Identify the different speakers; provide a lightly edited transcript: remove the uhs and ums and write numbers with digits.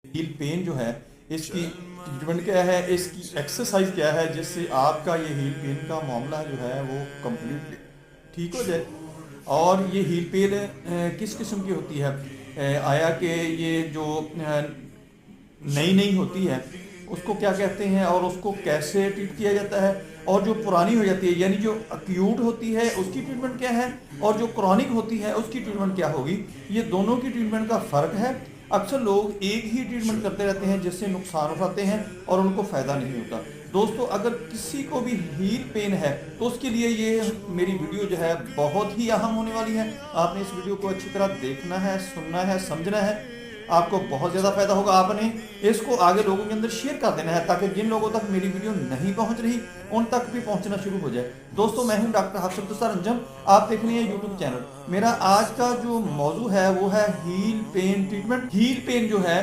Speaker 1: Heal pen जो है इसकी ट्रीटमेंट क्या है, इसकी एक्सरसाइज क्या है जिससे आपका ये हील पेन का मामला जो है वो कम्प्लीटली ठीक हो जाए। और ये हील पेन किस किस्म की होती है, आया कि ये जो नई नई होती है उसको क्या कहते हैं और उसको कैसे ट्रीट किया जाता है, और जो पुरानी हो जाती है यानी जो अक्यूट होती है उसकी ट्रीटमेंट क्या है, और जो क्रॉनिक होती है उसकी ट्रीटमेंट क्या होगी। ये दोनों की ट्रीटमेंट का फ़र्क है। अक्सर लोग एक ही ट्रीटमेंट करते रहते हैं जिससे नुकसान उठाते हैं और उनको फ़ायदा नहीं होता। दोस्तों, अगर किसी को भी हील पेन है तो उसके लिए ये मेरी वीडियो जो है बहुत ही अहम होने वाली है। आपने इस वीडियो को अच्छी तरह देखना है, सुनना है, समझना है। आपको बहुत ज़्यादा फायदा होगा। आपने इसको आगे लोगों के अंदर शेयर कर देना है ताकि जिन लोगों तक मेरी वीडियो नहीं पहुंच रही उन तक भी पहुंचना शुरू हो जाए। दोस्तों, मैं हूं डॉक्टर हफसत उस्ताद अंजम। आप देख रहे हैं यूट्यूब चैनल। मेरा आज का जो मौजू है वो है heal pen treatment. Heal pen जो है